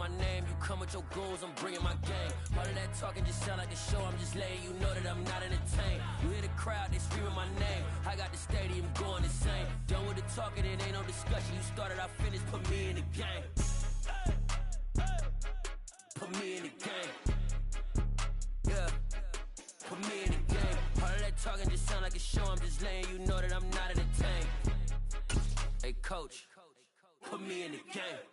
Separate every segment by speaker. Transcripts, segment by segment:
Speaker 1: my name, you come with your goons, I'm bringing my gang. All of that talking just sound like a show, I'm just letting you know that I'm not entertained. You hear the crowd, they screaming my name, I got the stadium going insane. Done with the talking, it ain't no discussion, you started, I finished, put me in the game. Put me in the game. Yeah, put me in the game. All of that talking just sound like a show, I'm just letting you know that I'm not entertained. Hey coach, put me in the game.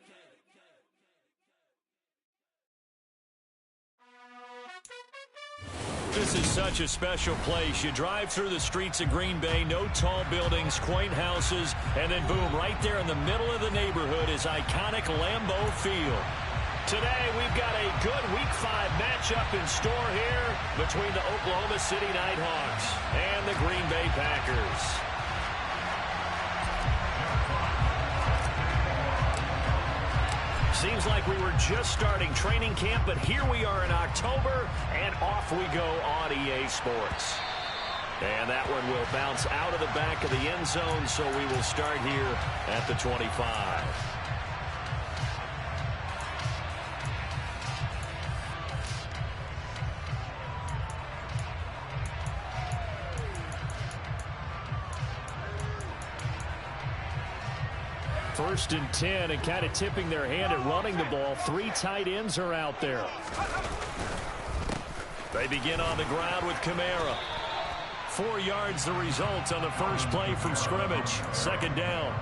Speaker 2: This is such a special place. You drive through the streets of Green Bay, no tall buildings, quaint houses, and then boom, right there in the middle of the neighborhood is iconic Lambeau Field. Today, we've got a good Week 5 matchup in store here between the Oklahoma City Nighthawks and the Green Bay Packers. Seems like we were just starting training camp, but here we are in October, and off we go on EA Sports. And that one will bounce out of the back of the end zone, so we will start here at the 25. First and 10, and kind of tipping their hand at running the ball. 3 tight ends are out there. They begin on the ground with Kamara. 4 yards the result on the first play from scrimmage. Second down.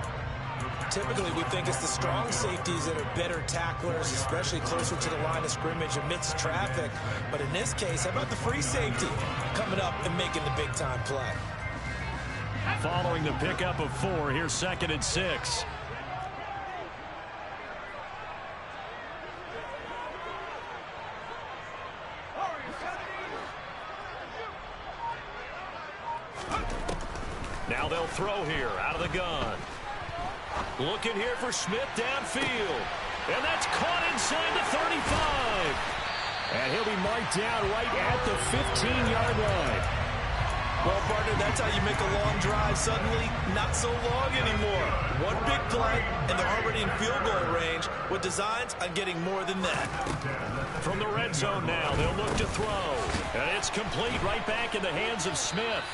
Speaker 3: Typically, we think it's the strong safeties that are better tacklers, especially closer to the line of scrimmage amidst traffic. But in this case, how about the free safety coming up and making the big-time play?
Speaker 2: Following the pickup of 4, here's 2nd and 6. Now they'll throw here out of the gun. Looking here for Smith downfield. And that's caught inside the 35. And he'll be marked down right at the 15-yard line.
Speaker 3: Well, partner, that's how you make a long drive suddenly not so long anymore. One big play, and they're already in field goal range with designs on getting more than that.
Speaker 2: From the red zone now, they'll look to throw. And it's complete right back in the hands of Smith.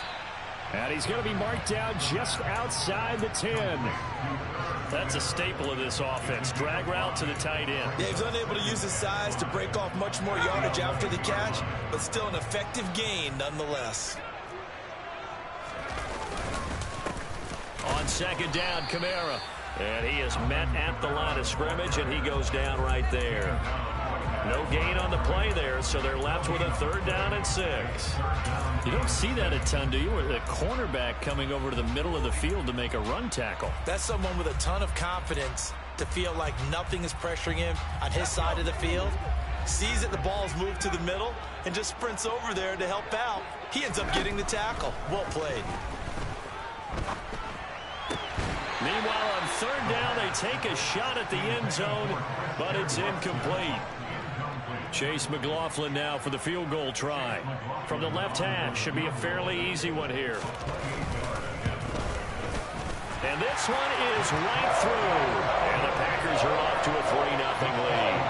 Speaker 2: And he's going to be marked down just outside the 10. That's a staple of this offense. Drag route to the tight end.
Speaker 3: Yeah, he's unable to use his size to break off much more yardage after the catch, but still an effective gain nonetheless.
Speaker 2: On second down, Kamara. And he is met at the line of scrimmage, and he goes down right there. No gain on the play there, so they're left with a 3rd down and 6. You don't see that a ton, do you? Or the cornerback coming over to the middle of the field to make a run tackle.
Speaker 3: That's someone with a ton of confidence to feel like nothing is pressuring him on his side of the field. Sees that the ball's moved to the middle and just sprints over there to help out. He ends up getting the tackle. Well played.
Speaker 2: Meanwhile, on 3rd down, they take a shot at the end zone, but it's incomplete. Chase McLaughlin now for the field goal try. From the left hash, should be a fairly easy one here. And this one is right through. And the Packers are off to a 3-0 lead.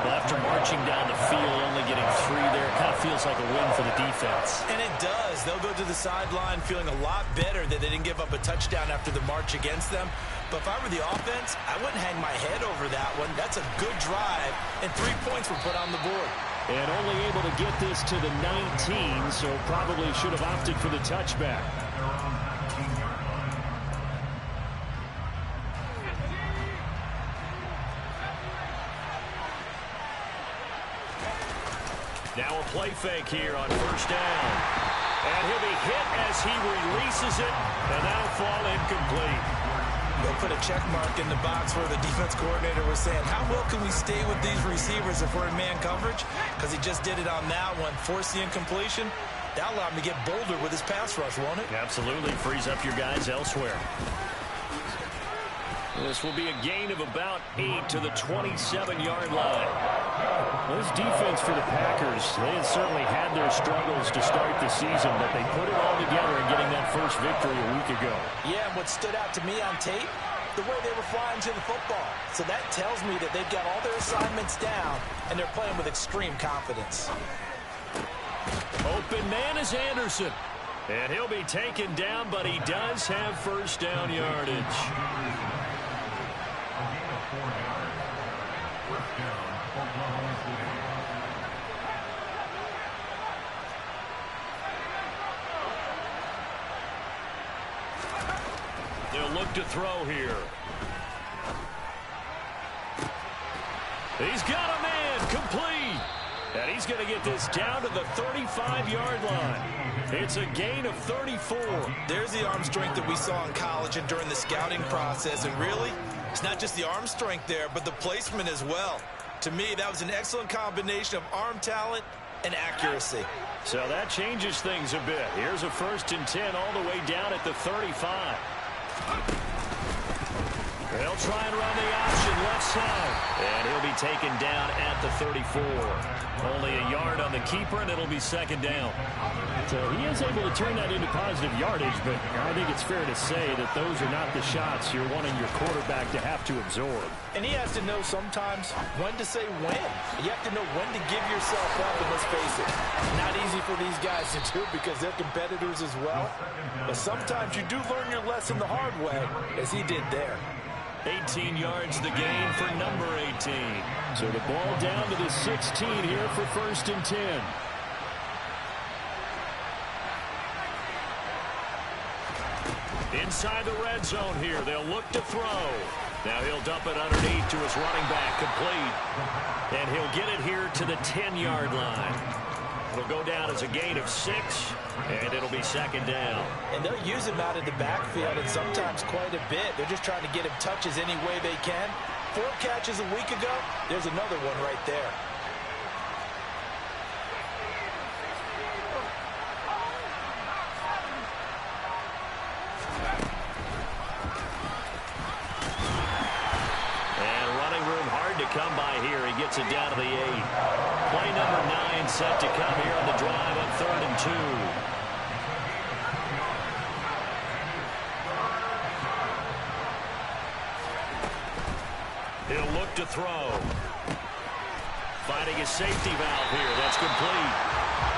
Speaker 2: Well, after marching down the field, only getting 3 there, it kind of feels like a win for the defense.
Speaker 3: And it does. They'll go to the sideline feeling a lot better that they didn't give up a touchdown after the march against them. But if I were the offense, I wouldn't hang my head over that one. That's a good drive, and 3 points were put on the board.
Speaker 2: And only able to get this to the 19, so probably should have opted for the touchback. Now a play fake here on 1st down. And he'll be hit as he releases it, and that'll fall incomplete.
Speaker 3: They'll put a check mark in the box where the defense coordinator was saying, how well can we stay with these receivers if we're in man coverage? Because he just did it on that one, forced the incompletion. That'll allow him to get bolder with his pass rush, won't it?
Speaker 2: Absolutely. Frees up your guys elsewhere. This will be a gain of about 8 to the 27-yard line. Well, this defense for the Packers, they had certainly had their struggles to start the season, but they put it all together in getting that first victory a week ago.
Speaker 3: Yeah, and what stood out to me on tape, the way they were flying to the football. So that tells me that they've got all their assignments down, and they're playing with extreme confidence.
Speaker 2: Open man is Anderson. And he'll be taken down, but he does have first down yardage. They'll look to throw here. He's got a man complete. And he's going to get this down to the 35-yard line. It's a gain of 34.
Speaker 3: There's the arm strength that we saw in college and during the scouting process. And really, it's not just the arm strength there, but the placement as well. To me, that was an excellent combination of arm talent and accuracy.
Speaker 2: So that changes things a bit. Here's a 1st and 10 all the way down at the 35. They'll try and run the option left side. And he'll be taken down at the 34. Only a yard on the keeper, and it'll be 2nd down.
Speaker 4: So he is able to turn that into positive yardage, but I think it's fair to say that those are not the shots you're wanting your quarterback to have to absorb.
Speaker 3: And he has to know sometimes when to say when. You have to know when to give yourself up, and let's face it, not easy for these guys to do because they're competitors as well. But sometimes you do learn your lesson the hard way, as he did there.
Speaker 2: 18 yards the gain for number 18.
Speaker 4: So the ball down to the 16 here for 1st and 10.
Speaker 2: Inside the red zone here. They'll look to throw. Now he'll dump it underneath to his running back, complete. And he'll get it here to the 10-yard line. It'll go down as a gain of 6, and it'll be 2nd down.
Speaker 3: And they'll use him out of the backfield, and sometimes quite a bit. They're just trying to get him touches any way they can. 4 catches a week ago. There's another one right there.
Speaker 2: And running room hard to come by here. He gets it down to the 8. Play number 9 set to come here on the drive on 3rd and 2. He'll look to throw. Finding his safety valve here. That's complete.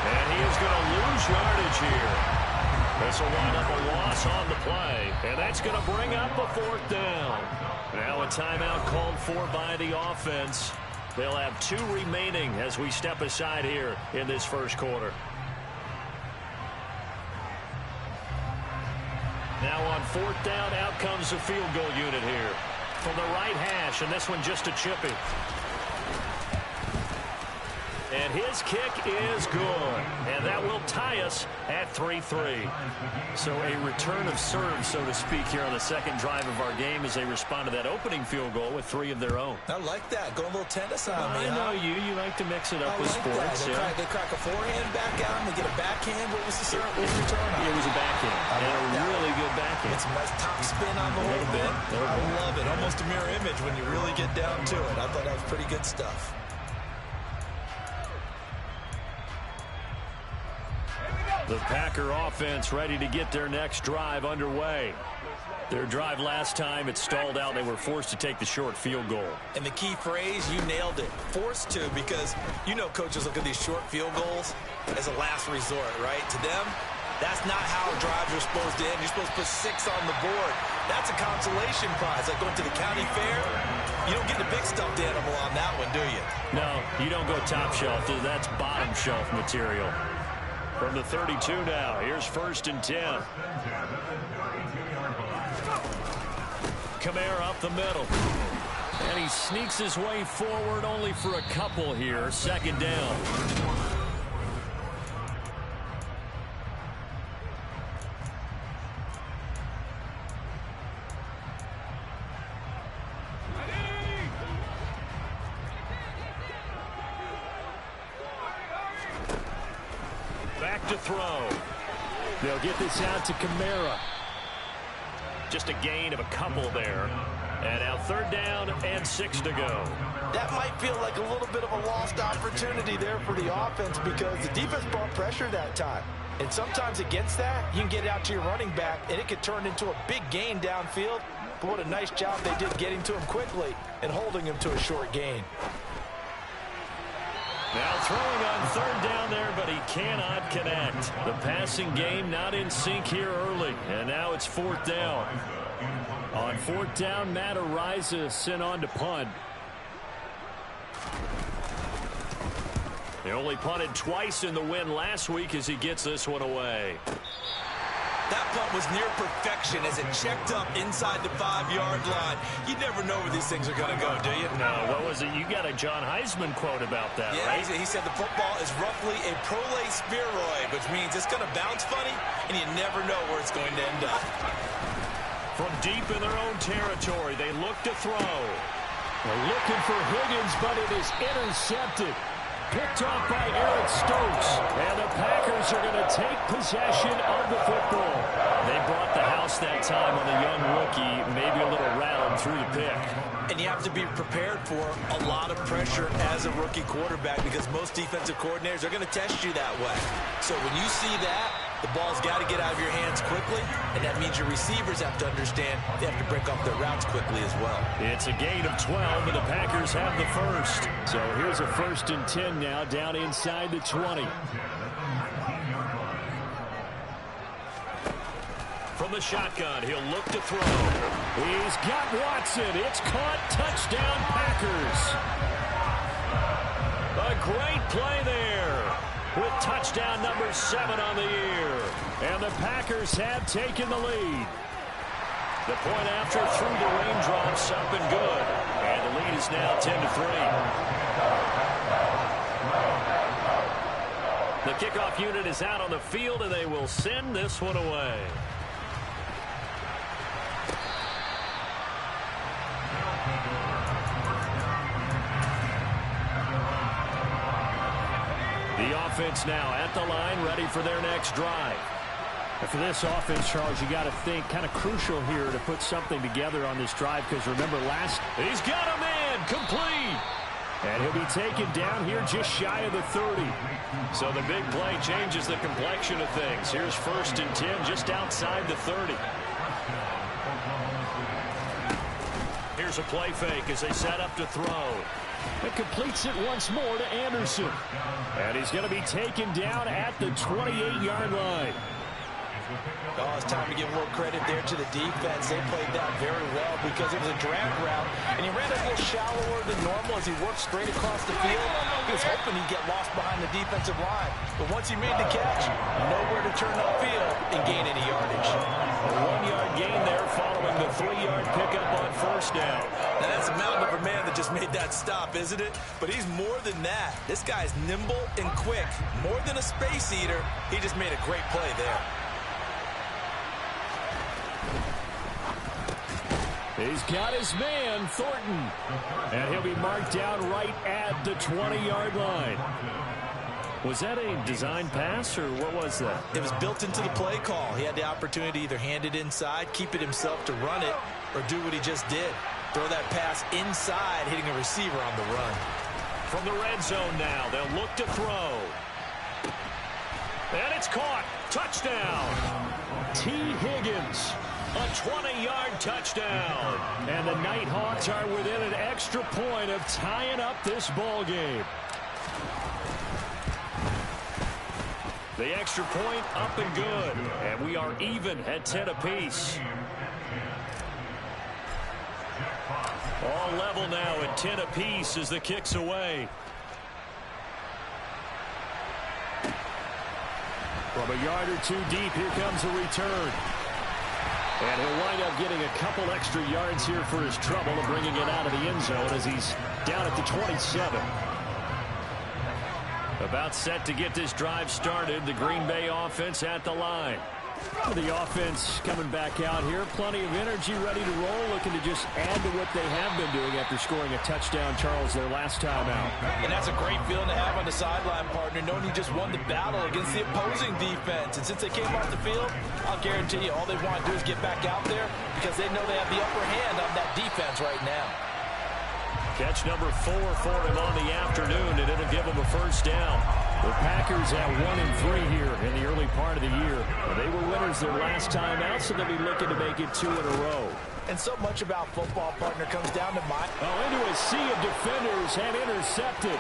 Speaker 2: And he is going to lose yardage here. This will wind up a loss on the play. And that's going to bring up a 4th down. Now a timeout called for by the offense. They'll have 2 remaining as we step aside here in this 1st quarter. Now on 4th down, out comes the field goal unit here. From the right hash, and this one just a chippy. And his kick is good. And that will tie us at 3-3. So a return of serve, so to speak, here on the 2nd drive of our game as they respond to that opening field goal with 3 of their own.
Speaker 3: I like that. Going a little tennis on me.
Speaker 2: I know you. You like to mix it up with
Speaker 3: like
Speaker 2: sports.
Speaker 3: That. They crack a forehand back out, and they get a backhand. What was the return on?
Speaker 2: It was a backhand. And a really good backhand.
Speaker 3: It's a nice top spin on the whole bit. I love it. Almost a mirror image when you really get down to it. I thought that was pretty good stuff.
Speaker 2: The Packer offense ready to get their next drive underway. Their drive last time, it stalled out. They were forced to take the short field goal.
Speaker 3: And the key phrase, you nailed it. Forced to, because you know coaches look at these short field goals as a last resort, right? To them, that's not how drives are supposed to end. You're supposed to put 6 on the board. That's a consolation prize, like going to the county fair. You don't get the big stuffed animal on that one, do you?
Speaker 2: No, you don't go top shelf. That's bottom shelf material. From the 32 now, here's 1st and 10. Kamara up the middle. And he sneaks his way forward only for a couple here. 2nd down. Back to throw.
Speaker 4: They'll get this out to Kamara.
Speaker 2: Just a gain of a couple there. And now 3rd down and 6 to go.
Speaker 3: That might feel like a little bit of a lost opportunity there for the offense because the defense brought pressure that time. And sometimes against that, you can get it out to your running back, and it could turn into a big gain downfield. but what a nice job they did getting to him quickly and holding him to a short gain.
Speaker 2: Now throwing on third down there, but he cannot connect. The passing game not in sync here early, and now it's fourth down. On fourth down, Matt Ariza sent on to punt. They only punted twice in the win last week as he gets this one away.
Speaker 3: That punt was near perfection as it checked up inside the 5-yard line. You never know where these things are going to go, do you?
Speaker 2: No, what was it? You got a John Heisman quote about that,
Speaker 3: yeah,
Speaker 2: right?
Speaker 3: He said the football is roughly a prolate spheroid, which means it's going to bounce funny, and you never know where it's going to end up.
Speaker 2: From deep in their own territory, they look to throw.
Speaker 4: They're looking for Higgins, but it is intercepted. Picked off by Eric Stokes. And the Packers are going to take possession of the football.
Speaker 2: They brought the house that time on the young rookie, maybe a little rattled through the pick.
Speaker 3: And you have to be prepared for a lot of pressure as a rookie quarterback because most defensive coordinators are going to test you that way. So when you see that, the ball's got to get out of your hands quickly, and that means your receivers have to understand they have to break up their routes quickly as well.
Speaker 2: It's a gain of 12, and the Packers have the first.
Speaker 4: So here's a 1st and 10 now, down inside the 20.
Speaker 2: From the shotgun, he'll look to throw.
Speaker 4: He's got Watson. It's caught. Touchdown, Packers.
Speaker 2: A great play there, with touchdown number 7 on the year.
Speaker 4: And the Packers have taken the lead.
Speaker 2: The point after through the raindrops, up and good. And the lead is now 10-3. The kickoff unit is out on the field, and they will send this one away. The offense now at the line, ready for their next drive.
Speaker 4: And for this offense, Charles, you got to think kind of crucial here to put something together on this drive because remember
Speaker 2: He's got a man, complete.
Speaker 4: And he'll be taken down here just shy of the 30.
Speaker 2: So the big play changes the complexion of things. Here's 1st and 10 just outside the 30. Here's a play fake as they set up to throw.
Speaker 4: It completes it once more to Anderson. And he's going to be taken down at the 28-yard line.
Speaker 3: Oh, it's time to give a little credit there to the defense. They played that very well because it was a drag route, and he ran a little shallower than normal as he worked straight across the field. He was hoping he'd get lost behind the defensive line. But once he made the catch, nowhere to turn upfield and gain any yardage.
Speaker 2: A 1-yard gain there following the 3-yard pickup on 1st down.
Speaker 3: Now, that's a mountain of a man that just made that stop, isn't it? But he's more than that. This guy's nimble and quick. More than a space eater, he just made a great play there.
Speaker 4: He's got his man, Thornton. And he'll be marked down right at the 20-yard line.
Speaker 2: Was that a design pass, or what was that?
Speaker 3: It was built into the play call. He had the opportunity to either hand it inside, keep it himself to run it, or do what he just did. Throw that pass inside, hitting a receiver on the run.
Speaker 2: From the red zone now, they'll look to throw. And it's caught. Touchdown.
Speaker 4: T. Higgins.
Speaker 2: A 20-yard touchdown.
Speaker 4: And the Nighthawks are within an extra point of tying up this ball game.
Speaker 2: The extra point up and good. And we are even at 10 apiece. All level now at 10 apiece as the kick's away.
Speaker 4: From a yard or two deep, here comes a return. And he'll wind up getting a couple extra yards here for his trouble and bringing it out of the end zone as he's down at the 27.
Speaker 2: About set to get this drive started. The Green Bay offense at the line.
Speaker 4: The offense coming back out here. Plenty of energy, ready to roll, looking to just add to what they have been doing after scoring a touchdown, Charles, their last time out.
Speaker 3: And that's a great feeling to have on the sideline, partner, knowing you just won the battle against the opposing defense. And since they came off the field, I'll guarantee you all they want to do is get back out there because they know they have the upper hand on that defense right now.
Speaker 2: Catch number 4 for him on the afternoon, and it'll give him a first down.
Speaker 4: The Packers at 1-3 here in the early part of the year. They were winners their last time out, so they'll be looking to make it 2 in a row.
Speaker 3: And so much about football, partner, comes down to
Speaker 4: into a sea of defenders and intercepted.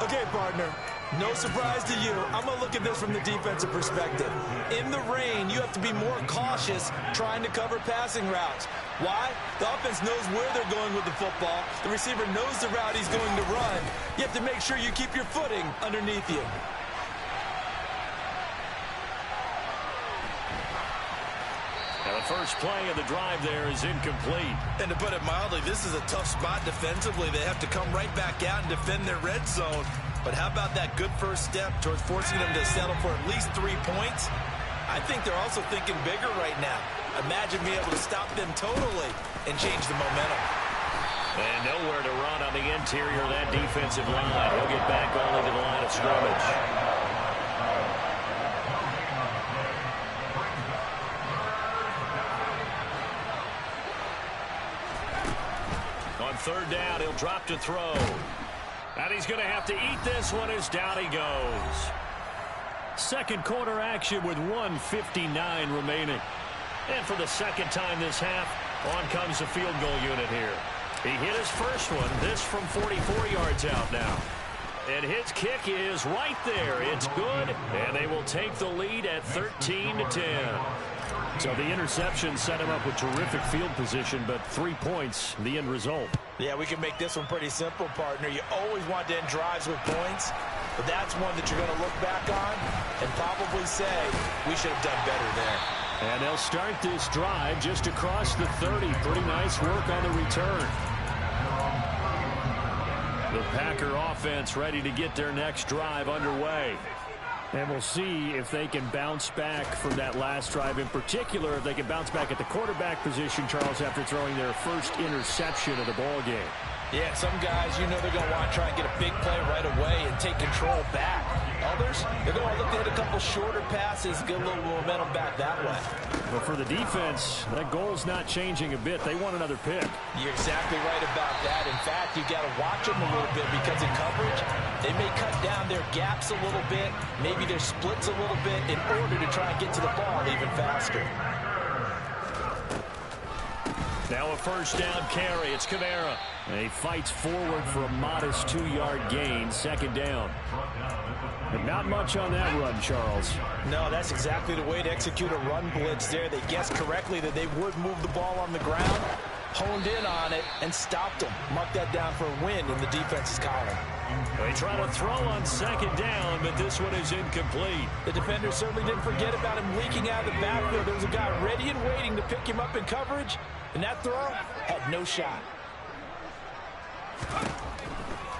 Speaker 3: Okay, partner, no surprise to you. I'm going to look at this from the defensive perspective. In the rain, you have to be more cautious trying to cover passing routes. Why? The offense knows where they're going with the football. The receiver knows the route he's going to run. You have to make sure you keep your footing underneath you.
Speaker 2: Now the first play of the drive there is incomplete.
Speaker 3: And to put it mildly, this is a tough spot defensively. They have to come right back out and defend their red zone. But how about that good first step towards forcing them to settle for at least 3 points? I think they're also thinking bigger right now. Imagine being able to stop them totally and change the momentum.
Speaker 2: And nowhere to run on the interior of that defensive line. He'll get back only to the line of scrimmage. On third down, he'll drop to throw. And he's going to have to eat this one as down he goes. Second quarter action with 1:59 remaining. And for the second time this half, on comes the field goal unit here. He hit his first one, this from 44 yards out now. And his kick is right there. It's good, and they will take the lead at 13-10. So the interception set him up with terrific field position, but 3 points, the end result.
Speaker 3: Yeah, we can make this one pretty simple, partner. You always want to end drives with points, but that's one that you're going to look back on and probably say, we should have done better there.
Speaker 4: And they'll start this drive just across the 30. Pretty nice work on the return. The Packer offense ready to get their next drive underway. And we'll see if they can bounce back from that last drive. In particular, if they can bounce back at the quarterback position, Charles, after throwing their first interception of the ball game.
Speaker 3: Yeah, some guys, you know they're going to want to try and get a big play right away and take control back. Others, they're going to look to hit a couple shorter passes, get a little momentum back that way.
Speaker 4: But for the defense, that goal's not changing a bit. They want another pick.
Speaker 3: You're exactly right about that. In fact, you got to watch them a little bit because in coverage, they may cut down their gaps a little bit, maybe their splits a little bit in order to try and get to the ball even faster.
Speaker 4: Now a first down carry. It's Kamara. He fights forward for a modest 2-yard gain. Second down. But not much on that run, Charles.
Speaker 3: No, that's exactly the way to execute a run blitz there. They guessed correctly that they would move the ball on the ground, honed in on it, and stopped them. Mark that down for a win in the defense's column.
Speaker 2: They try to throw on second down, but this one is incomplete.
Speaker 3: The defender certainly didn't forget about him leaking out of the backfield. There was a guy ready and waiting to pick him up in coverage, and that throw had no shot.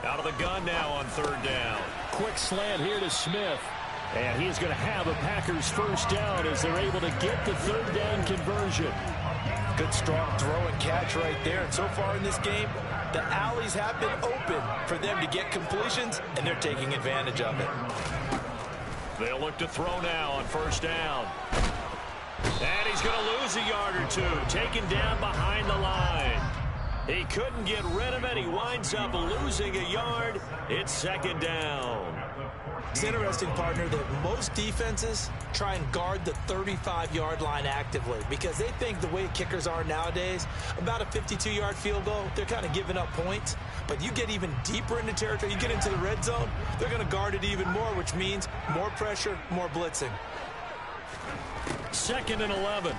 Speaker 2: Out of the gun now on third down.
Speaker 4: Quick slant here to Smith. And he's going to have a Packers first down as they're able to get the third down conversion.
Speaker 3: Good strong throw and catch right there. And so far in this game, the alleys have been open for them to get completions, and they're taking advantage of it.
Speaker 2: They'll look to throw now on first down. And he's going to lose a yard or two, taken down behind the line. He couldn't get rid of it. He winds up losing a yard. It's second down.
Speaker 3: It's interesting, partner, that most defenses try and guard the 35-yard line actively because they think the way kickers are nowadays, about a 52-yard field goal, they're kind of giving up points. But you get even deeper into territory, you get into the red zone, they're going to guard it even more, which means more pressure, more blitzing.
Speaker 2: Second and 11.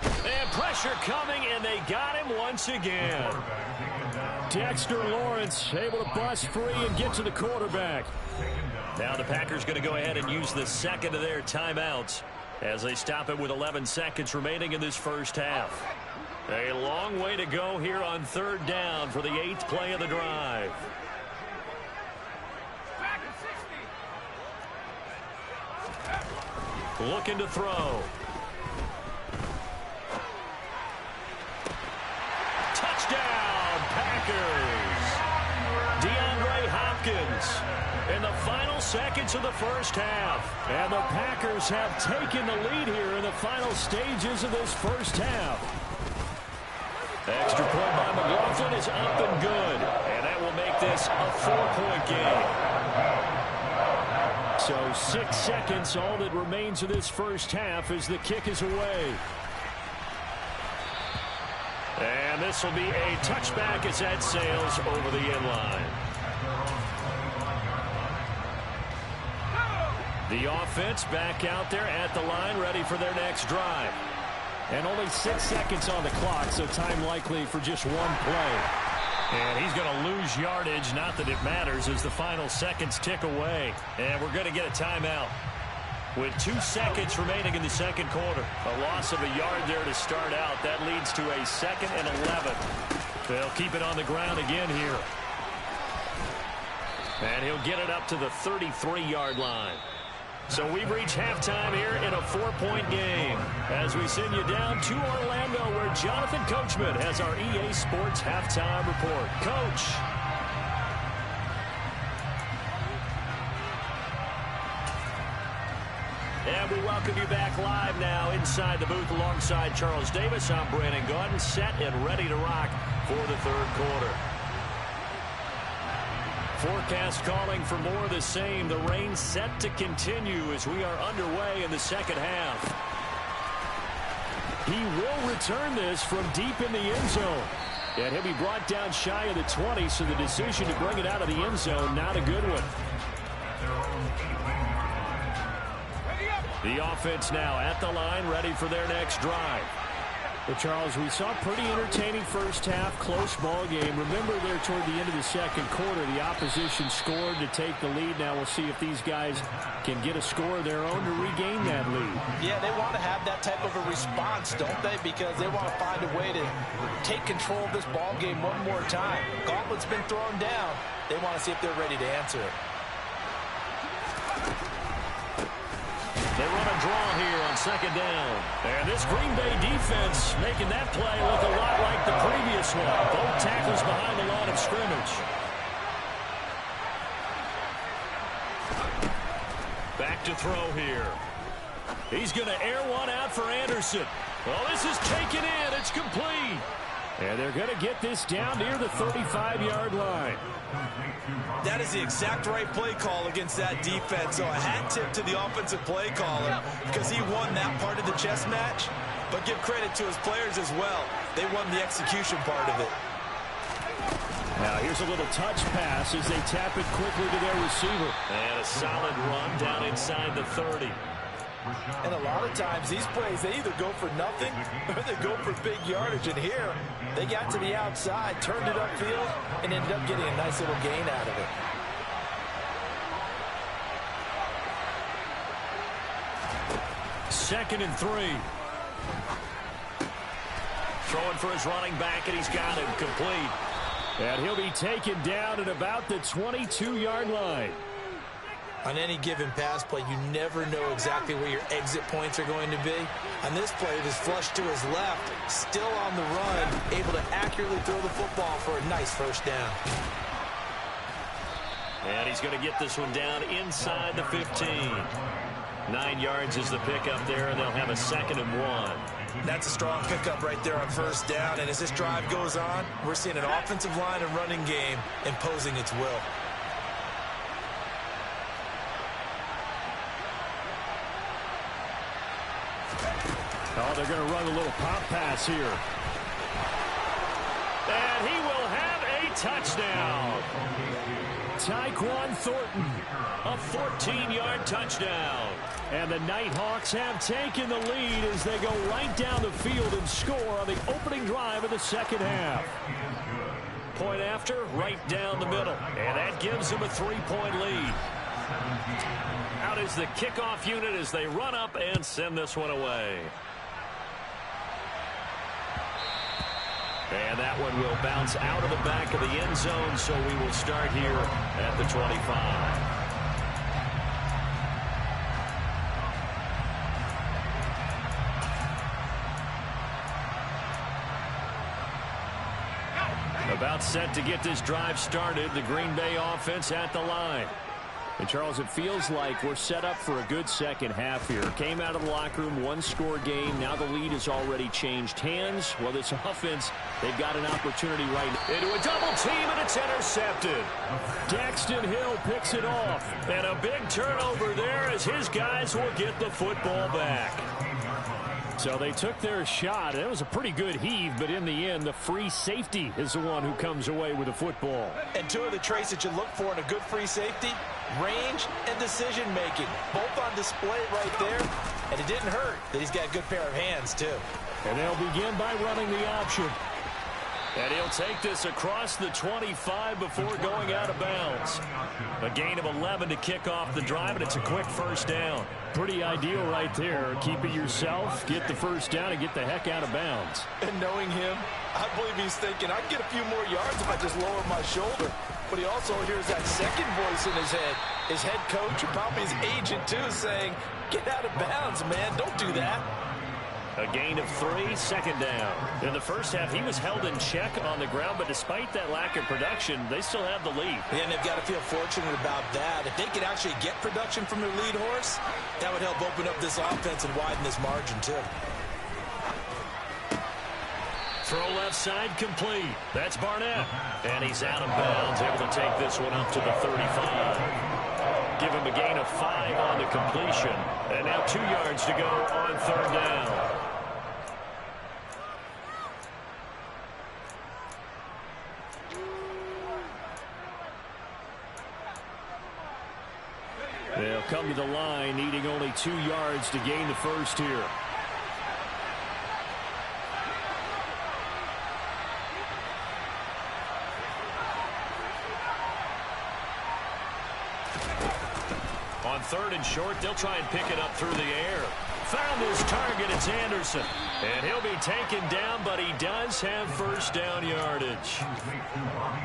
Speaker 2: And pressure coming, and they got him once again.
Speaker 4: Dexter Lawrence able to bust free and get to the quarterback.
Speaker 2: Now the Packers going to go ahead and use the second of their timeouts as they stop it with 11 seconds remaining in this first half. A long way to go here on third down for the 8th play of the drive. Looking to throw. Touchdown, Packers. DeAndre Hopkins in the final seconds of the first half.
Speaker 4: And the Packers have taken the lead here in the final stages of this first half.
Speaker 2: Extra point by McLaughlin is up and good. And that will make this a 4-point game.
Speaker 4: So 6 seconds, all that remains of this first half as the kick is away. And this will be a touchback as that sails over the end line. The offense back out there at the line, ready for their next drive. And only 6 seconds on the clock, so time likely for just one play. And he's going to lose yardage, not that it matters, as the final seconds tick away. And we're going to get a timeout. With 2 seconds remaining in the second quarter. A loss of a yard there to start out. That leads to a 2nd and 11. They'll keep it on the ground again here. And he'll get it up to the 33-yard line. So we've reached halftime here in a 4-point game as we send you down to Orlando where Jonathan Coachman has our EA Sports halftime report. Coach. And we welcome you back live now inside the booth alongside Charles Davis. I'm Brandon Gaudin, set and ready to rock for the third quarter. Forecast calling for more of the same. The rain set to continue as we are underway in the second half. He will return this from deep in the end zone. And he'll be brought down shy of the 20, so the decision to bring it out of the end zone, not a good one. The offense now at the line, ready for their next drive. Well, Charles, we saw a pretty entertaining first half, close ball game. Remember there toward the end of the second quarter, the opposition scored to take the lead. Now we'll see if these guys can get a score of their own to regain that lead.
Speaker 3: Yeah, they want to have that type of a response, don't they? Because they want to find a way to take control of this ball game one more time. Gauntlet's been thrown down. They want to see if they're ready to answer it.
Speaker 2: They run a draw here on second down. And this Green Bay defense making that play look a lot like the previous one. Both tackles behind the line of scrimmage. Back to throw here. He's going to air one out for Anderson. Well, this is taken in. It's complete.
Speaker 4: And they're going to get this down near the 35-yard line.
Speaker 3: That is the exact right play call against that defense. So a hat tip to the offensive play caller because he won that part of the chess match. But give credit to his players as well. They won the execution part of it.
Speaker 4: Now here's a little touch pass as they tap it quickly to their receiver.
Speaker 2: And a solid run down inside the 30.
Speaker 3: And a lot of times these plays, they either go for nothing or they go for big yardage. And here, they got to the outside, turned it upfield, and ended up getting a nice little gain out of it.
Speaker 2: Second and 3. Throwing for his running back, and he's got him complete.
Speaker 4: And he'll be taken down at about the 22-yard line.
Speaker 3: On any given pass play, you never know exactly where your exit points are going to be. On this play, it was flushed to his left, still on the run, able to accurately throw the football for a nice first down.
Speaker 2: And he's going to get this one down inside the 15. 9 yards is the pickup there, and they'll have a 2nd and 1.
Speaker 3: That's a strong pickup right there on first down. And as this drive goes on, we're seeing an offensive line and running game imposing its will.
Speaker 4: Oh, they're going to run a little pop pass here.
Speaker 2: And he will have a touchdown.
Speaker 4: Tyquan Thornton,
Speaker 2: A 14-yard touchdown.
Speaker 4: and the Nighthawks have taken the lead as they go right down the field and score on the opening drive of the second half.
Speaker 2: Point after, right down the middle, and that gives them a 3-point lead. Out is the kickoff unit as they run up and send this one away. And that one will bounce out of the back of the end zone, so we will start here at the 25. About set to get this drive started. The Green Bay offense at the line.
Speaker 4: And, Charles, it feels like we're set up for a good second half here. Came out of the locker room, one-score game. Now the lead has already changed hands. Well, this offense, they've got an opportunity right now.
Speaker 2: Into a double team, and it's intercepted.
Speaker 4: Daxton Hill picks it off.
Speaker 2: And a big turnover there as his guys will get the football back.
Speaker 4: So they took their shot. It was a pretty good heave, but in the end, the free safety is the one who comes away with the football.
Speaker 3: And two of the traits that you look for in a good free safety, range and decision-making. Both on display right there. And it didn't hurt that he's got a good pair of hands, too.
Speaker 4: And they'll begin by running the option.
Speaker 2: And he'll take this across the 25 before going out of bounds. A gain of 11 to kick off the drive, and it's a quick first down.
Speaker 4: Pretty ideal right there. Keep it yourself, get the first down, and get the heck out of bounds.
Speaker 3: And knowing him, I believe he's thinking, I can get a few more yards if I just lower my shoulder. But he also hears that second voice in his head. His head coach, or probably his agent, too, saying, get out of bounds, man. Don't do that.
Speaker 2: A gain of 3, second down. In the first half, he was held in check on the ground, but despite that lack of production, they still have the lead.
Speaker 3: And they've got to feel fortunate about that. If they could actually get production from their lead horse, that would help open up this offense and widen this margin, too.
Speaker 2: Throw left side complete. That's Barnett. And he's out of bounds, able to take this one up to the 35. Give him a gain of 5 on the completion. And now 2 yards to go on third down.
Speaker 4: They'll come to the line, needing only 2 yards to gain the first here.
Speaker 2: On third and short, they'll try and pick it up through the air. Found his target, it's Anderson. And he'll be taken down, but he does have first down yardage.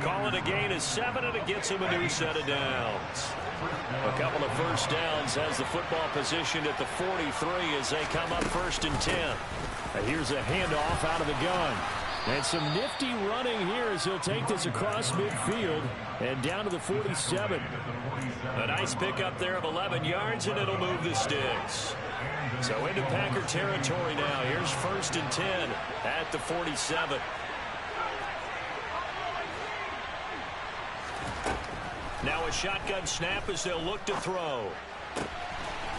Speaker 2: Calling a gain of 7, and it gets him a new set of downs. A couple of first downs has the football positioned at the 43 as they come up first and 10.
Speaker 4: Here's a handoff out of the gun. And some nifty running here as he'll take this across midfield and down to the 47.
Speaker 2: A nice pickup there of 11 yards, and it'll move the sticks. So into Packer territory now. Here's first and 10 at the 47. Now a shotgun snap as they'll look to throw.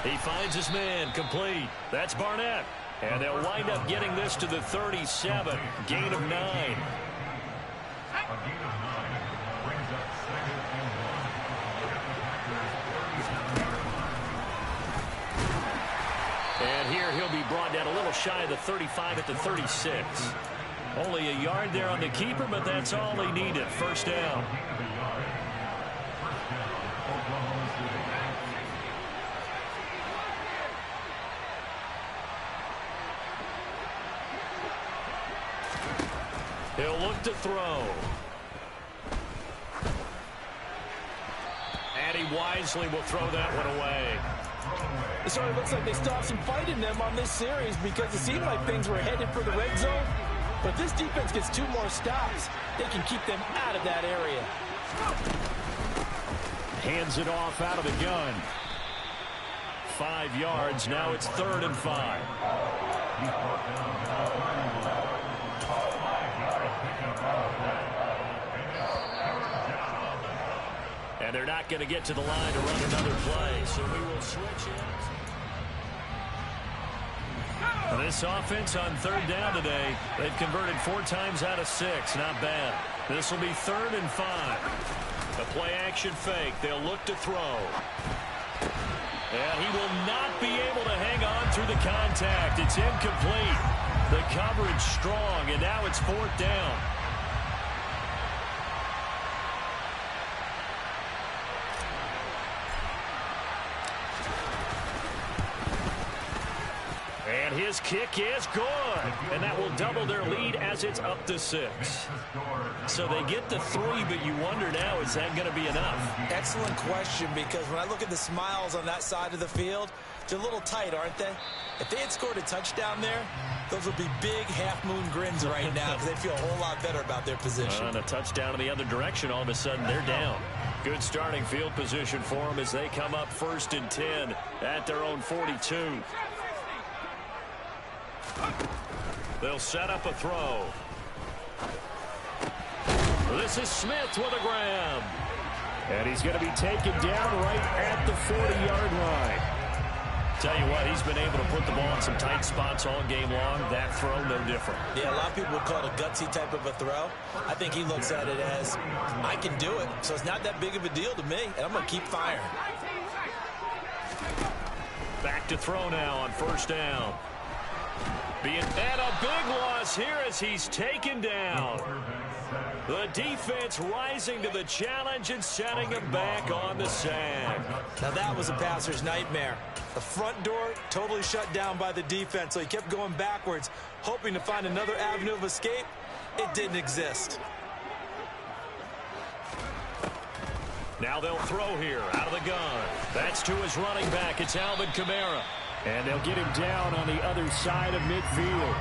Speaker 2: He finds his man, complete. That's Barnett. And they'll wind up getting this to the 37. Gain of 9. And here he'll be brought down a little shy of the 35 at the 36. Only a yard there on the keeper, but that's all he needed. First down. He'll look to throw. And he wisely will throw that one away.
Speaker 3: It sort of looks like they still have some fight in them on this series because it seemed like things were headed for the red zone. But if this defense gets 2 more stops, they can keep them out of that area.
Speaker 4: Hands it off out of the gun.
Speaker 2: 5 yards. Now it's 3rd and 5. And they're not going to get to the line to run another play, so we will switch it. This offense on 3rd down today, they've converted 4 times out of 6. Not bad. This will be 3rd and 5. The play action fake. They'll look to throw. And he will not be able to hang on through the contact. It's incomplete. The coverage strong, and now it's 4th down. And his kick is good. And that will double their lead as it's up to 6. So they get the 3, but you wonder now, is that going to be enough?
Speaker 3: Excellent question, because when I look at the smiles on that side of the field, they're a little tight, aren't they? If they had scored a touchdown there, those would be big half-moon grins right now because they feel a whole lot better about their position.
Speaker 2: And a touchdown in the other direction, all of a sudden they're down. Good starting field position for them as they come up 1st and 10 at their own 42. They'll set up a throw. This is Smith with a grab.
Speaker 4: And he's going to be taken down right at the 40-yard line.
Speaker 2: Tell you what, he's been able to put the ball in some tight spots all game long. That throw, no different.
Speaker 3: Yeah, a lot of people would call it a gutsy type of a throw. I think he looks at it as, I can do it, so it's not that big of a deal to me, and I'm going to keep firing.
Speaker 2: Back to throw now on 1st down. And a big loss here as he's taken down. The defense rising to the challenge and setting him back on the sack.
Speaker 3: Now that was a passer's nightmare. The front door totally shut down by the defense, so he kept going backwards, hoping to find another avenue of escape. It didn't exist.
Speaker 2: Now they'll throw here out of the gun. That's to his running back. It's Alvin Kamara.
Speaker 4: And they'll get him down on the other side of midfield.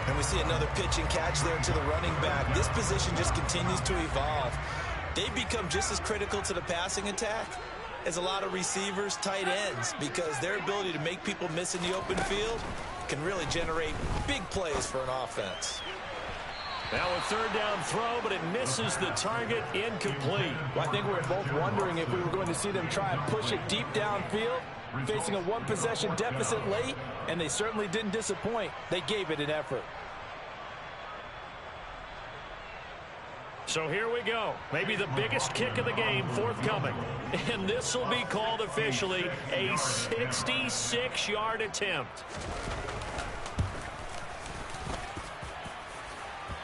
Speaker 3: And we see another pitch and catch there to the running back. This position just continues to evolve. They become just as critical to the passing attack as a lot of receivers, tight ends, because their ability to make people miss in the open field can really generate big plays for an offense.
Speaker 2: Now a 3rd down throw, but it misses the target, incomplete.
Speaker 5: Well, I think we were both wondering if we were going to see them try and push it deep downfield, facing a 1-possession deficit late, and they certainly didn't disappoint. They gave it an effort.
Speaker 2: So here we go. Maybe the biggest kick of the game forthcoming. And this will be called officially a 66-yard attempt.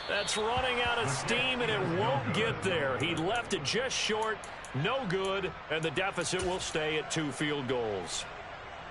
Speaker 2: That's running out of steam, and it won't get there. He left it just short, no good, and the deficit will stay at 2 field goals.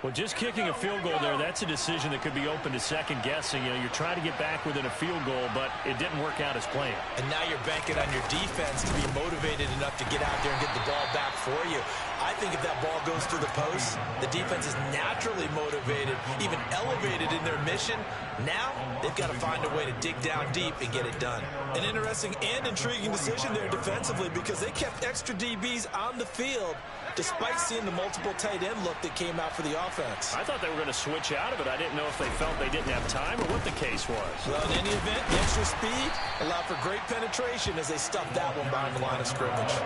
Speaker 2: Well, just kicking a field goal there, that's a decision that could be open to second guessing. You know, you're trying to get back within a field goal, but it didn't work out as planned.
Speaker 3: And now you're banking on your defense to be motivated enough to get out there and get the ball back for you. I think if that ball goes through the post, the defense is naturally motivated, even elevated in their mission. Now they've got to find a way to dig down deep and get it done. An interesting and intriguing decision there defensively, because they kept extra DBs on the field despite seeing the multiple tight end look that came out for the offense.
Speaker 2: I thought they were going to switch out of it. I didn't know if they felt they didn't have time or what the case was.
Speaker 3: Well, in any event, the extra speed allowed for great penetration as they stuffed that one behind the line of scrimmage.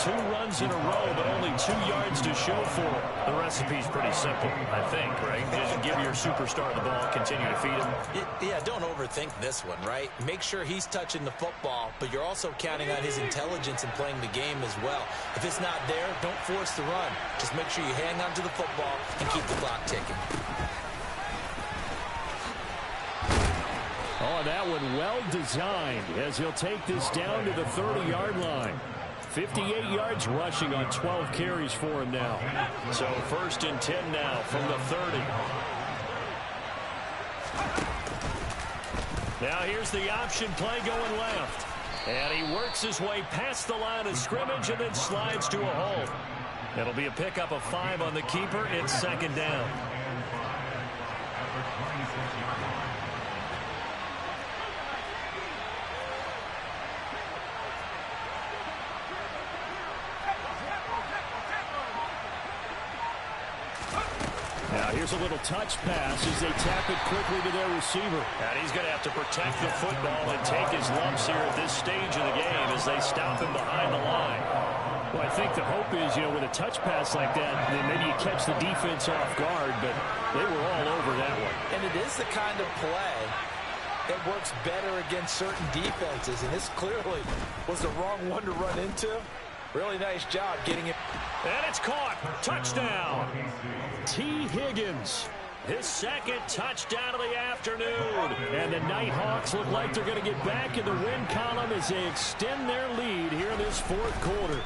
Speaker 2: 2 runs in a row, but only 2 yards to show for it. The recipe's pretty simple, I think, right? Just give your superstar the ball, continue to feed him.
Speaker 3: Yeah, don't overthink this one, right? Make sure he's touching the football, but you're also counting on his intelligence in playing the game as well. If it's not there, don't force the run. Just make sure you hang on to the football and keep the clock ticking.
Speaker 4: Oh, that one well designed as he'll take this down to the 30-yard line. 58 yards rushing on 12 carries for him now.
Speaker 2: So 1st and 10 now from the 30. Now here's the option play going left. And he works his way past the line of scrimmage and then slides to a hole. It'll be a pickup of 5 on the keeper. It's 2nd down.
Speaker 4: Now here's a little touch pass as they tap it quickly to their receiver.
Speaker 2: And he's going to have to protect the football and take his lumps here at this stage of the game as they stop him behind the line.
Speaker 4: Well, I think the hope is, you know, with a touch pass like that, then maybe you catch the defense off guard, but they were all over that one.
Speaker 5: And it is the kind of play that works better against certain defenses, and this clearly was the wrong one to run into. Really nice job getting it.
Speaker 2: And it's caught. Touchdown.
Speaker 4: T. Higgins.
Speaker 2: His 2nd touchdown of the afternoon.
Speaker 4: And the Nighthawks look like they're going to get back in the win column as they extend their lead here in this 4th quarter.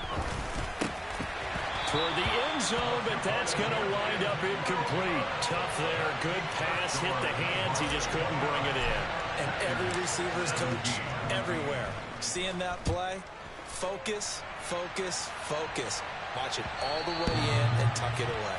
Speaker 2: Toward the end zone, but that's going to wind up incomplete. Tough there. Good pass. Hit the hands. He just couldn't bring it in.
Speaker 3: And every receiver's coach everywhere seeing that play. Focus, focus, focus. Watch it all the way in and tuck it away.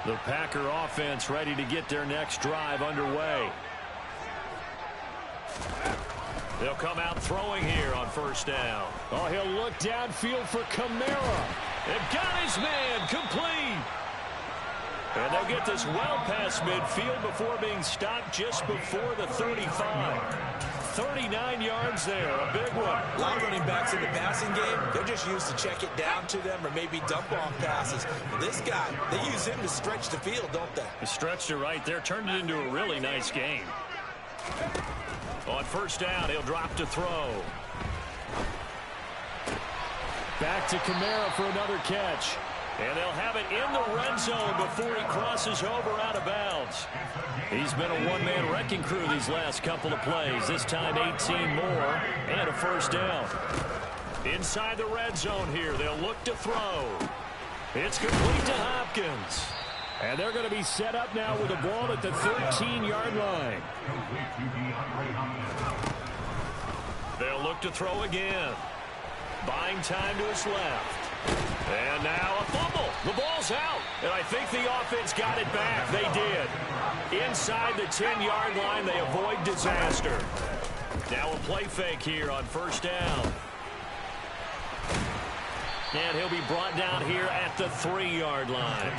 Speaker 2: The Packer offense ready to get their next drive underway. They'll come out throwing here on first down.
Speaker 4: Oh, he'll look downfield for Kamara.
Speaker 2: They've got his man complete. And they'll get this well past midfield before being stopped just before the 35. 39 yards there, a big one.
Speaker 5: A lot of running backs in the passing game, they're just used to check it down to them or maybe dump off passes. This guy, they use him to stretch the field, don't they?
Speaker 2: He stretched it right there, turned it into a really nice game. On first down, he'll drop to throw.
Speaker 4: Back to Kamara for another catch.
Speaker 2: And they'll have it in the red zone before he crosses over out of bounds. He's been a one-man wrecking crew these last couple of plays. This time 18 more and a first down. Inside the red zone here, they'll look to throw. It's complete to Hopkins.
Speaker 4: And they're going to be set up now with the ball at the 13-yard line.
Speaker 2: They'll look to throw again. Buying time to his left. And now a fumble. The ball's out. And I think the offense got it back. They did. Inside the 10-yard line, they avoid disaster. Now a play fake here on first down. And he'll be brought down here at the 3-yard line.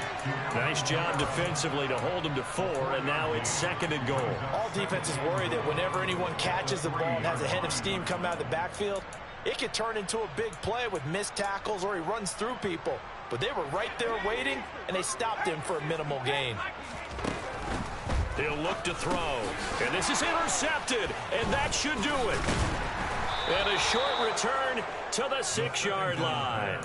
Speaker 2: Nice job defensively to hold him to 4, and now it's second and goal.
Speaker 5: All defenses worry that whenever anyone catches the ball and has a head of steam come out of the backfield, it could turn into a big play with missed tackles or he runs through people. But they were right there waiting, and they stopped him for a minimal gain.
Speaker 2: He'll look to throw. And this is intercepted, and that should do it. And a short return to the 6-yard line.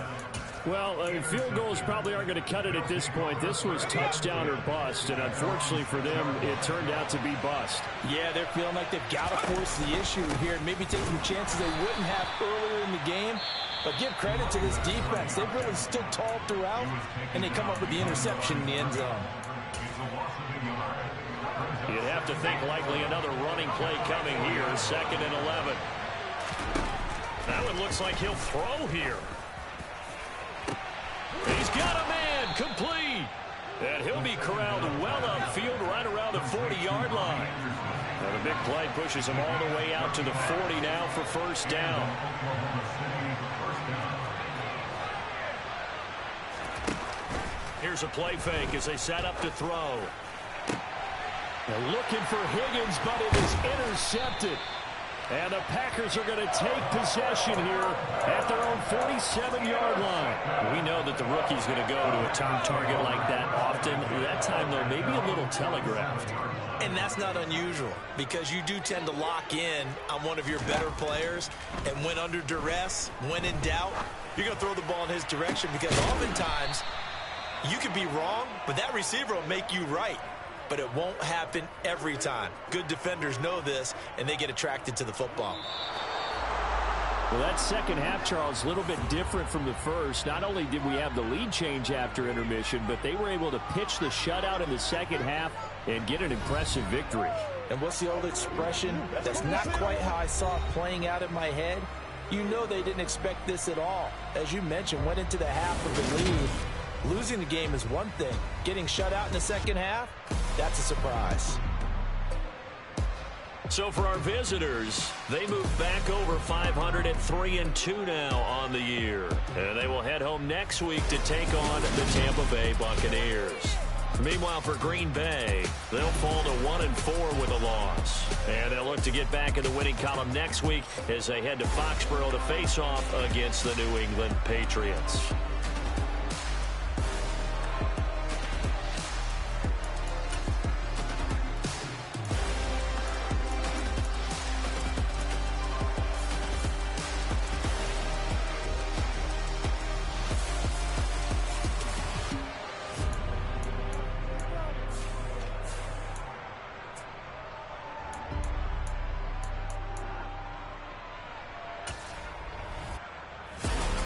Speaker 4: Well, field goals probably aren't going to cut it at this point. This was touchdown or bust, and unfortunately for them, it turned out to be bust.
Speaker 5: Yeah, they're feeling like they've got to force the issue here and maybe take some chances they wouldn't have earlier in the game. But give credit to this defense. They've really stood tall throughout, and they come up with the interception in the end zone.
Speaker 2: You'd have to think likely another running play coming here, 2nd and 11. That one looks like he'll throw here. He's got a man complete. And he'll be corralled well upfield right around the 40-yard line. Now the big play pushes him all the way out to the 40 now for first down. Here's a play fake as they set up to throw.
Speaker 4: They're looking for Higgins, but it is intercepted. And the Packers are going to take possession here at their own 47-yard line.
Speaker 2: We know that the rookie's going to go to a top target like that often. That time, though, maybe a little telegraphed.
Speaker 5: And that's not unusual because you do tend to lock in on one of your better players. And when under duress, when in doubt, you're going to throw the ball in his direction because oftentimes you could be wrong, but that receiver will make you right. But it won't happen every time. Good defenders know this, and they get attracted to the football.
Speaker 4: Well, that second half, Charles, a little bit different from the first. Not only did we have the lead change after intermission, but they were able to pitch the shutout in the second half and get an impressive victory.
Speaker 5: And what's the old expression? That's not quite how I saw it playing out in my head. You know they didn't expect this at all. As you mentioned, went into the half with the lead. Losing the game is one thing. Getting shut out in the second half, that's a surprise.
Speaker 2: So for our visitors, they move back over 500 at 3-2 now on the year. And they will head home next week to take on the Tampa Bay Buccaneers. Meanwhile, for Green Bay, they'll fall to 1-4 with a loss. And they'll look to get back in the winning column next week as they head to Foxborough to face off against the New England Patriots.